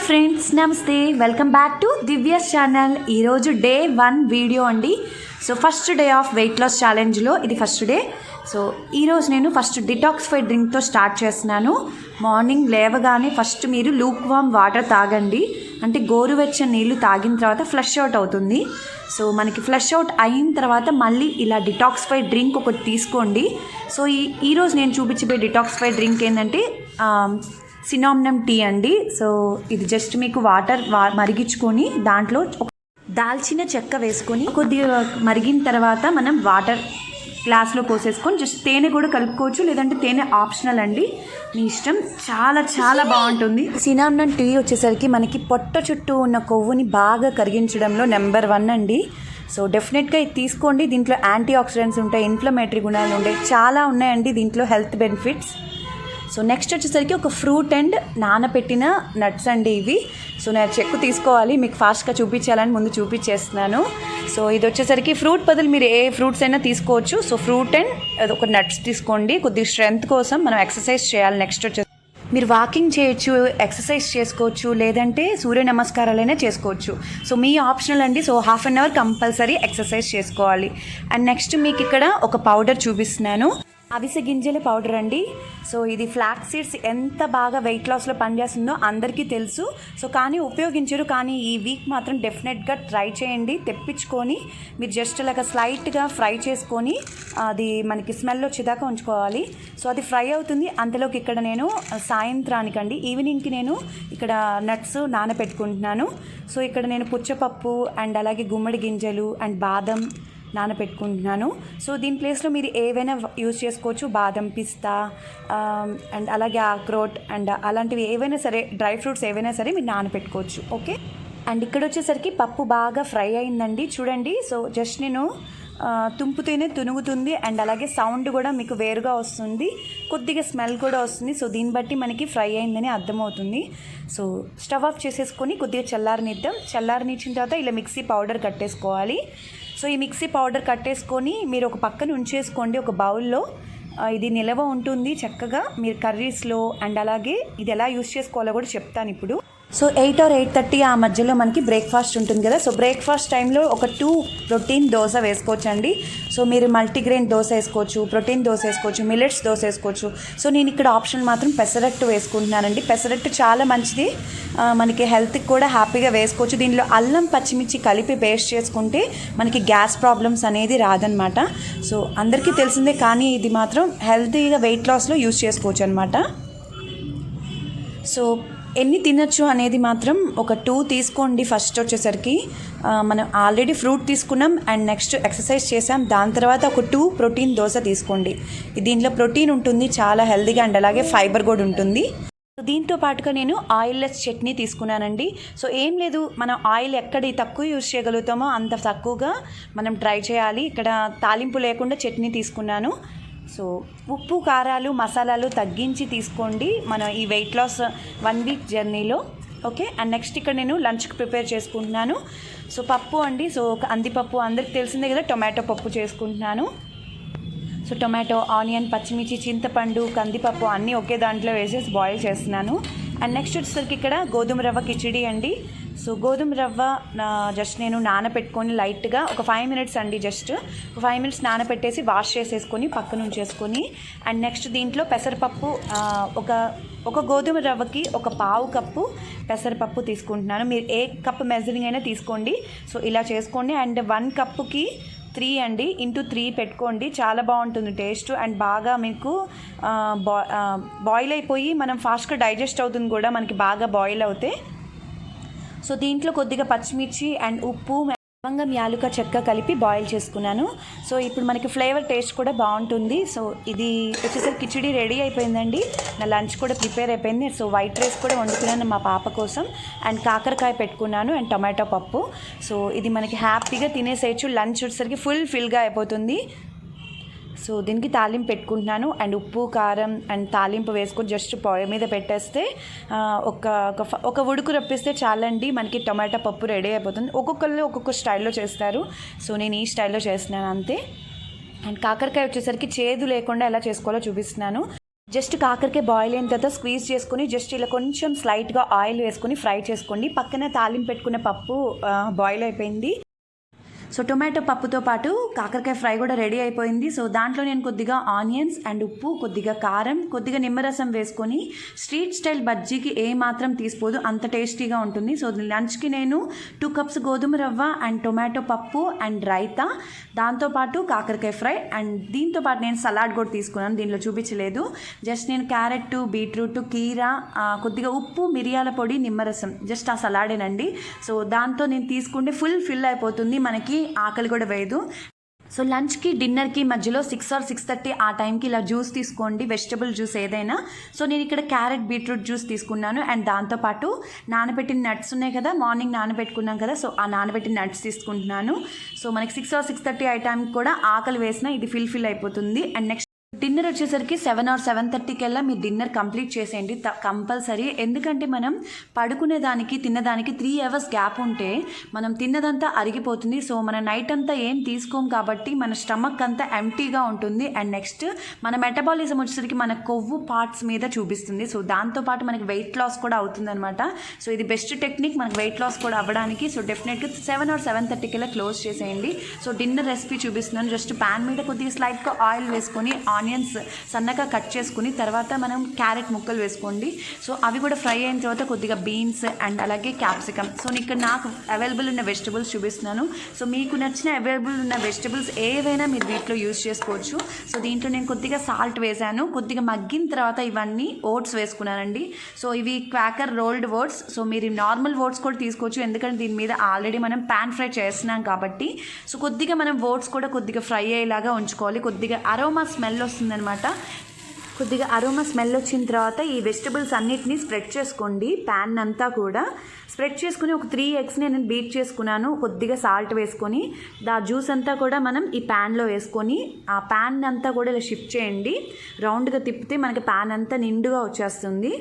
Friends నమస్తే, welcome back to Divya's channel. ఈరోజు day 1 video అండి. So first day of weight loss ఛాలెంజ్లో ఇది ఫస్ట్ డే. సో ఈరోజు నేను ఫస్ట్ డిటాక్సిఫైడ్ డ్రింక్తో స్టార్ట్ చేస్తున్నాను. మార్నింగ్ లేవగానే ఫస్ట్ మీరు లూక్ వామ్ వాటర్ తాగండి. అంటే గోరువెచ్చని నీళ్ళు తాగిన తర్వాత ఫ్లష్ అవుట్ అవుతుంది. సో మనకి ఫ్లష్ అవుట్ అయిన తర్వాత మళ్ళీ ఇలా డిటాక్సిఫైడ్ డ్రింక్ ఒకటి తీసుకోండి. సో ఈరోజు నేను చూపించబోయే డిటాక్సిఫైడ్ డ్రింక్ ఏంటంటే సినామనం టీ అండి. సో ఇది జస్ట్ మీకు వాటర్ మరిగించుకొని దాంట్లో దాల్చిన చెక్క వేసుకొని కొద్దిగా మరిగిన తర్వాత మనం వాటర్ గ్లాస్లో పోసేసుకొని జస్ట్ తేనె కూడా కలుపుకోవచ్చు, లేదంటే తేనె ఆప్షనల్ అండి, మీ ఇష్టం. చాలా చాలా బాగుంటుంది. సినామనం టీ వచ్చేసరికి మనకి పొట్ట చుట్టూ ఉన్న కొవ్వుని బాగా కరిగించడంలో నెంబర్ 1 అండి. సో డెఫినెట్గా ఇది తీసుకోండి. దీంట్లో యాంటీ ఆక్సిడెంట్స్ ఉంటాయి, ఇన్ఫ్లమేటరీ గుణాలు ఉంటాయి, చాలా ఉన్నాయండి దీంట్లో హెల్త్ బెనిఫిట్స్. సో నెక్స్ట్ వచ్చేసరికి ఒక ఫ్రూట్ అండ్ నానబెట్టిన నట్స్ అండి ఇవి. సో నేను చెక్కు తీసుకోవాలి, మీకు ఫాస్ట్గా చూపించాలని ముందు చూపించేస్తున్నాను. సో ఇది వచ్చేసరికి ఫ్రూట్ బదులు మీరు ఏ ఫ్రూట్స్ అయినా తీసుకోవచ్చు. సో ఫ్రూట్ అండ్ ఒక నట్స్ తీసుకోండి. కొద్దిగా స్ట్రెంత్ కోసం మనం ఎక్సర్సైజ్ చేయాలి. నెక్స్ట్ వచ్చేసి మీరు వాకింగ్ చేయొచ్చు, ఎక్సర్సైజ్ చేసుకోవచ్చు, లేదంటే సూర్య నమస్కారాలైనా చేసుకోవచ్చు. సో మీ ఆప్షనల్ అండి. So half an hour compulsory exercise చేసుకోవాలి. అండ్ నెక్స్ట్ మీకు ఇక్కడ ఒక పౌడర్ చూపిస్తున్నాను, అవిసె గింజల పౌడర్ అండి. సో ఇది ఫ్లాక్స్ సీడ్స్ ఎంత బాగా వెయిట్ లాస్లో పనిచేస్తుందో అందరికీ తెలుసు. సో కానీ ఉపయోగించరు. కానీ ఈ వీక్ మాత్రం డెఫినెట్గా ట్రై చేయండి. తెప్పించుకొని మీరు జస్ట్ అలాగా స్లైట్గా ఫ్రై చేసుకొని అది మనకి స్మెల్ వచ్చేదాకా ఉంచుకోవాలి. సో అది ఫ్రై అవుతుంది. అంతలోకి ఇక్కడ నేను సాయంత్రానికండి, ఈవినింగ్కి నేను ఇక్కడ నట్స్ నానబెట్టుకుంటున్నాను. సో ఇక్కడ నేను పుచ్చపప్పు అండ్ అలాగే గుమ్మడి గింజలు అండ్ బాదం నానబెట్టుకుంటున్నాను. సో దీని ప్లేస్లో మీరు ఏవైనా యూజ్ చేసుకోవచ్చు, బాదం, పిస్తా అండ్ అలాగే అక్రోట్ అండ్ అలాంటివి ఏవైనా సరే, డ్రై ఫ్రూట్స్ ఏవైనా సరే మీరు నానబెట్టుకోవచ్చు. ఓకే. అండ్ ఇక్కడ వచ్చేసరికి పప్పు బాగా ఫ్రై అయిందండి, చూడండి. సో జస్ట్ నేను తుంపుతూనే తునుగుతుంది అండ్ అలాగే సౌండ్ కూడా మీకు వేరుగా వస్తుంది, కొద్దిగా స్మెల్ కూడా వస్తుంది. సో దీన్ని బట్టి మనకి ఫ్రై అయిందని అర్థమవుతుంది. సో స్టవ్ ఆఫ్ చేసేసుకొని కొద్దిగా చల్లారనిద్దాం. చల్లారనిచ్చిన తర్వాత ఇలా మిక్సీ పౌడర్ కట్టేసుకోవాలి. సో ఈ మిక్సీ పౌడర్ కట్టేసుకొని మీరు ఒక పక్కన ఉంచేసుకోండి ఒక బౌల్లో. ఇది నిలవ ఉంటుంది చక్కగా మీరు కర్రీస్లో. అండ్ అలాగే ఇది ఎలా యూస్ చేసుకోవాలో కూడా చెప్తాను ఇప్పుడు. సో 8 or 8:30 ఆ మధ్యలో మనకి బ్రేక్ఫాస్ట్ ఉంటుంది కదా. సో బ్రేక్ఫాస్ట్ టైంలో ఒక 2 ప్రోటీన్ దోశ వేసుకోవచ్చు అండి. సో మీరు మల్టీగ్రెయిన్ దోశ వేసుకోవచ్చు, ప్రోటీన్ దోశ వేసుకోవచ్చు, మిల్లెట్స్ దోశ వేసుకోవచ్చు. సో నేను ఇక్కడ ఆప్షన్ మాత్రం పెసరట్టు వేసుకుంటున్నానండి. పెసరట్టు చాలా మంచిది, మనకి హెల్త్కి కూడా హ్యాపీగా వేసుకోవచ్చు. దీనిలో అల్లం పచ్చిమిర్చి కలిపి పేస్ట్ చేసుకుంటే మనకి గ్యాస్ ప్రాబ్లమ్స్ అనేది రాదనమాట. సో అందరికీ తెలిసిందే, కానీ ఇది మాత్రం హెల్తీగా వెయిట్ లాస్లో యూజ్ చేసుకోవచ్చు అనమాట. సో ఎన్ని తినచ్చు అనేది మాత్రం ఒక 2 తీసుకోండి. ఫస్ట్ వచ్చేసరికి మనం ఆల్రెడీ ఫ్రూట్ తీసుకున్నాం అండ్ నెక్స్ట్ ఎక్సర్సైజ్ చేసాం, దాని తర్వాత ఒక 2 ప్రోటీన్ దోశ తీసుకోండి. దీంట్లో ప్రోటీన్ ఉంటుంది, చాలా హెల్తీగా అండ్ అలాగే ఫైబర్ కూడా ఉంటుంది. దీంతో పాటుగా నేను ఆయిల్లెస్ చట్నీ తీసుకున్నానండి. సో ఏం లేదు, మనం ఆయిల్ ఎక్కడ తక్కువ యూజ్ చేయగలుగుతామో అంత తక్కువగా మనం ట్రై చేయాలి. ఇక్కడ తాలింపు లేకుండా చట్నీ తీసుకున్నాను. సో ఉప్పు, కారాలు, మసాలాలు తగ్గించి తీసుకోండి మనం ఈ వెయిట్ లాస్ 1 వీక్ జర్నీలో. ఓకే. అండ్ నెక్స్ట్ ఇక్కడ నేను లంచ్కి ప్రిపేర్ చేసుకుంటున్నాను. సో పప్పు అండి. సో కందిపప్పు అందరికి తెలిసిందే కదా, టొమాటో పప్పు చేసుకుంటున్నాను. సో టొమాటో, ఆనియన్, పచ్చిమిర్చి, చింతపండు, కందిపప్పు అన్నీ ఒకే దాంట్లో వేసేసి బాయిల్ చేస్తున్నాను. అండ్ నెక్స్ట్ వచ్చేసరికి ఇక్కడ గోధుమ రవ్వ కిచిడి అండి. సో గోధుమ రవ్వ జస్ట్ నేను నానబెట్టుకొని లైట్గా ఒక 5 minutes అండి, జస్ట్ 5 minutes నానబెట్టేసి వాష్ చేసేసుకొని పక్కన ఉంచేసుకొని. అండ్ నెక్స్ట్ దీంట్లో పెసరపప్పు ఒక గోధుమ రవ్వకి ఒక 1/2 కప్పు పెసరపప్పు తీసుకుంటున్నాను. మీరు ఏ కప్పు మెజరింగ్ అయినా తీసుకోండి. సో ఇలా చేసుకోండి. అండ్ 1 కప్పుకి 3 అండి, ఇంటూ 3 పెట్టుకోండి, చాలా బాగుంటుంది టేస్ట్. అండ్ బాగా మీకు బాయిల్ అయిపోయి మనం ఫాస్ట్గా డైజెస్ట్ అవుతుంది కూడా మనకి బాగా బాయిల్ అవుతే. సో దీంట్లో కొద్దిగా పచ్చిమిర్చి అండ్ ఉప్పు, లవంగం, యాలుక చెక్క కలిపి బాయిల్ చేసుకున్నాను. సో ఇప్పుడు మనకి ఫ్లేవర్ టేస్ట్ కూడా బాగుంటుంది. సో ఇది వచ్చేసరికి కిచిడి రెడీ అయిపోయిందండి. నా లంచ్ కూడా ప్రిపేర్ అయిపోయింది. సో వైట్ రైస్ కూడా వండుకున్నాను మా పాప కోసం. అండ్ కాకరకాయ పెట్టుకున్నాను అండ్ టొమాటో పప్పు. సో ఇది మనకి హ్యాపీగా తినేసేయచ్చు. లంచ్ వచ్చేసరికి ఫిల్గా అయిపోతుంది. సో దీనికి తాలింపు పెట్టుకుంటున్నాను. అండ్ ఉప్పు, కారం అండ్ తాలింపు వేసుకొని జస్ట్ పొయ్యి మీద పెట్టేస్తే ఒక ఉడుకు రప్పిస్తే చాలండి, మనకి టొమాటో పప్పు రెడీ అయిపోతుంది. ఒక్కొక్కళ్ళు ఒక్కొక్క స్టైల్లో చేస్తారు. సో నేను ఈ స్టైల్లో చేస్తున్నాను అంతే. అండ్ కాకరకాయ వచ్చేసరికి చేదు లేకుండా ఎలా చేసుకోవాలో చూపిస్తున్నాను. జస్ట్ కాకరకాయ బాయిల్ అయిన తర్వాత స్క్వీజ్ చేసుకుని జస్ట్ ఇలా కొంచెం స్లైట్గా ఆయిల్ వేసుకొని ఫ్రై చేసుకోండి. పక్కన తాలింపు పెట్టుకున్న పప్పు బాయిల్ అయిపోయింది. సో టొమాటో పప్పుతో పాటు కాకరకాయ ఫ్రై కూడా రెడీ అయిపోయింది. సో దాంట్లో నేను కొద్దిగా ఆనియన్స్ అండ్ ఉప్పు, కొద్దిగా కారం, కొద్దిగా నిమ్మరసం వేసుకొని స్ట్రీట్ స్టైల్ బజ్జీకి ఏ మాత్రం తీసిపోదు, అంత టేస్టీగా ఉంటుంది. సో లంచ్కి నేను 2 కప్స్ గోధుమ రవ్వ అండ్ టొమాటో పప్పు అండ్ రైతా, దాంతోపాటు కాకరకాయ ఫ్రై అండ్ దీంతోపాటు నేను సలాడ్ కూడా తీసుకున్నాను. దీనిలో చూపించలేదు. జస్ట్ నేను క్యారెట్, బీట్రూట్, కీరా, కొద్దిగా ఉప్పు, మిరియాల పొడి, నిమ్మరసం, జస్ట్ ఆ సలాడేనండి. సో దాంతో నేను తీసుకుంటే ఫిల్ అయిపోతుంది, మనకి ఆకలి కూడా వేయదు. సో లంచ్కి డిన్నర్కి మధ్యలో 6 or 6:30 ఆ టైంకి ఇలా జ్యూస్ తీసుకోండి, వెజిటబుల్ జ్యూస్ ఏదైనా. సో నేను ఇక్కడ క్యారెట్ బీట్రూట్ జ్యూస్ తీసుకున్నాను అండ్ దాంతోపాటు నానబెట్టిన నట్స్ ఉన్నాయి కదా, మార్నింగ్ నానబెట్టుకున్నాం కదా, సో ఆ నానబెట్టిన నట్స్ తీసుకుంటున్నాను. సో మనకి 6 or 6:30 ఆ టైంకి కూడా ఆకలి వేసినా ఇది ఫిల్ అయిపోతుంది. అండ్ నెక్స్ట్ డిన్నర్ వచ్చేసరికి 7 or 7:30 కల్లా మీరు డిన్నర్ కంప్లీట్ చేసేయండి కంపల్సరీ. ఎందుకంటే మనం పడుకునే దానికి తిన్నదానికి 3 hours గ్యాప్ ఉంటే మనం తిన్నదంతా అరిగిపోతుంది. సో మన నైట్ అంతా ఏం తీసుకోం కాబట్టి మన స్టమక్ అంతా ఎంటీగా ఉంటుంది. అండ్ నెక్స్ట్ మన మెటబాలిజం వచ్చేసరికి మన కొవ్వు పార్ట్స్ మీద చూపిస్తుంది. సో దాంతోపాటు మనకి వెయిట్ లాస్ కూడా అవుతుంది అనమాట. సో ఇది బెస్ట్ టెక్నిక్ మనకి వెయిట్ లాస్ కూడా అవ్వడానికి. సో డెఫినెట్గా 7 or 7:30 కల్లా క్లోజ్ చేసేయండి. సో డిన్నర్ రెసిపీ చూపిస్తున్నాను. జస్ట్ ప్యాన్ మీద కొద్దిగా స్లైట్గా ఆయిల్ వేసుకొని ఆనియన్స్ సన్నగా కట్ చేసుకుని తర్వాత మనం క్యారెట్ ముక్కలు వేసుకోండి. సో అవి కూడా ఫ్రై అయిన తర్వాత కొద్దిగా బీన్స్ అండ్ అలాగే క్యాప్సికమ్. సో ఇక్కడ నాకు అవైలబుల్ ఉన్న వెజిటబుల్స్ చూపిస్తున్నాను. సో మీకు నచ్చిన అవైలబుల్ ఉన్న వెజిటబుల్స్ ఏవైనా మీరు వీటిలో యూజ్ చేసుకోవచ్చు. సో దీంట్లో నేను కొద్దిగా సాల్ట్ వేసాను. కొద్దిగా మగ్గిన తర్వాత ఇవన్నీ ఓట్స్ వేసుకున్నానండి. సో ఇవి క్వాకర్ రోల్డ్ ఓట్స్. సో మీరు నార్మల్ ఓట్స్ కూడా తీసుకోవచ్చు, ఎందుకంటే దీని మీద ఆల్రెడీ మనం పాన్ ఫ్రై చేస్తున్నాం కాబట్టి. సో కొద్దిగా మనం ఓట్స్ కూడా కొద్దిగా ఫ్రై అయ్యేలాగా ఉంచుకోవాలి. కొద్దిగా అరోమా స్మెల్ వస్తుందన్నమాట. కొద్దిగా అరోమా స్మెల్ వచ్చిన తర్వాత ఈ వెజిటబుల్స్ అన్నిటినీ స్ప్రెడ్ చేసుకోండి. ప్యాన్ అంతా కూడా స్ప్రెడ్ చేసుకుని ఒక 3 eggs నేను బీట్ చేసుకున్నాను. కొద్దిగా సాల్ట్ వేసుకొని జ్యూస్ అంతా కూడా మనం ఈ ప్యాన్లో వేసుకొని ఆ ప్యాన్ అంతా కూడా ఇలా షిఫ్ట్ చేయండి. రౌండ్గా తిప్పితే మనకి ప్యాన్ అంతా నిండుగా వచ్చేస్తుంది.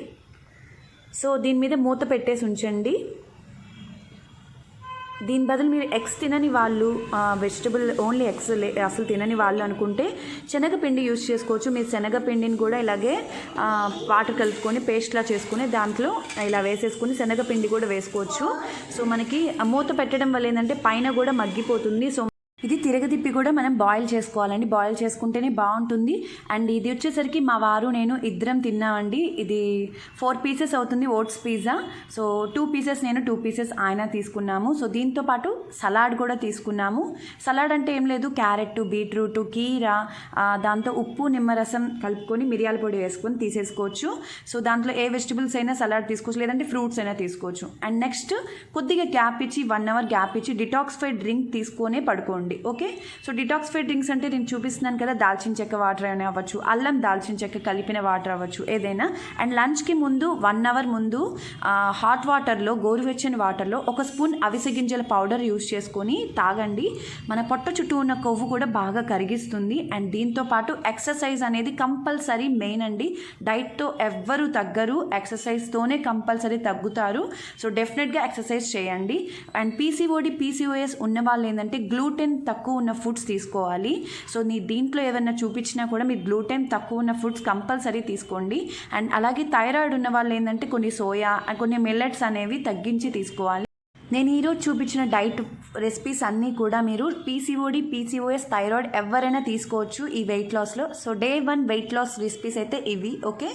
సో దీని మీద మూత పెట్టేసి ఉంచండి. దీని బదులు మీరు ఎగ్స్ తినని వాళ్ళు, వెజిటబుల్ ఓన్లీ ఎగ్స్ అసలు తినని వాళ్ళు అనుకుంటే శనగపిండి యూజ్ చేసుకోవచ్చు. మీరు శనగపిండిని కూడా ఇలాగే వాటర్ కలుపుకొని పేస్ట్లా చేసుకుని దాంట్లో ఇలా వేసేసుకుని శనగపిండి కూడా వేసుకోవచ్చు. సో మనకి మూత పెట్టడం వల్ల ఏంటంటే పైన కూడా మగ్గిపోతుంది. సో ఇది తిరగతిప్పి కూడా మనం బాయిల్ చేసుకోవాలండి. బాయిల్ చేసుకుంటేనే బాగుంటుంది. అండ్ ఇది వచ్చేసరికి మా వారు నేను ఇద్దరం తిన్నామండి. ఇది 4 pieces అవుతుంది ఓట్స్ పిజ్జా. సో 2 pieces నేను, 2 pieces ఆయన తీసుకున్నాము. సో దీంతో పాటు సలాడ్ కూడా తీసుకున్నాము. సలాడ్ అంటే ఏం లేదు, క్యారెట్, బీట్రూట్, కీరా, దాంతో ఉప్పు, నిమ్మరసం కలుపుకొని మిరియాల పొడి వేసుకొని తీసేసుకోవచ్చు. సో దాంట్లో ఏ వెజిటబుల్స్ అయినా సలాడ్ తీసుకోవచ్చు, లేదంటే ఫ్రూట్స్ అయినా తీసుకోవచ్చు. అండ్ నెక్స్ట్ కొద్దిగా గ్యాప్ ఇచ్చి 1 hour గ్యాప్ ఇచ్చి డిటాక్సిఫైడ్ డ్రింక్ తీసుకొనే పడుకోండి. ఓకే. సో డిటాక్సిఫైడ్ డ్రింక్స్ అంటే నేను చూపిస్తున్నాను కదా, దాల్చిన చెక్క వాటర్ అయినా అవ్వచ్చు, అల్లం దాల్చిన చెక్క కలిపిన వాటర్ అవ్వచ్చు, ఏదైనా. అండ్ లంచ్కి ముందు 1 hour ముందు హాట్ వాటర్లో, గోరువెచ్చని వాటర్లో 1 స్పూన్ అవిసె గింజల పౌడర్ యూస్ చేసుకొని తాగండి. మన పొట్ట చుట్టూ ఉన్న కొవ్వు కూడా బాగా కరిగిస్తుంది. అండ్ దీంతో పాటు ఎక్సర్సైజ్ అనేది కంపల్సరీ మెయిన్ అండి. డైట్తో ఎవ్వరూ తగ్గరు, ఎక్సర్సైజ్తోనే కంపల్సరీ తగ్గుతారు. సో డెఫినెట్గా ఎక్సర్సైజ్ చేయండి. అండ్ పీసీఓఎస్ ఉన్న వాళ్ళు ఏంటంటే గ్లూటెన్ తక్కువ ఉన్న ఫుడ్స్ తీసుకోవాలి. సో దీంట్లో ఏదైనా చూపించినా కూడా మీరు గ్లూటెన్ తక్కువ ఉన్న ఫుడ్స్ కంపల్సరీ తీసుకోండి. అండ్ అలాగే థైరాయిడ్ ఉన్న వాళ్ళు ఏంటంటే కొన్ని సోయా, కొన్ని మిల్లెట్స్ అనేవి తగ్గించి తీసుకోవాలి. నేను ఈరోజు చూపించిన డైట్ రెసిపీస్ అన్నీ కూడా మీరు పీసీఓఎస్, థైరాయిడ్ ఎవరైనా తీసుకోవచ్చు ఈ వెయిట్ లాస్లో. So Day 1 weight loss recipes అయితే ఇవి. ఓకే.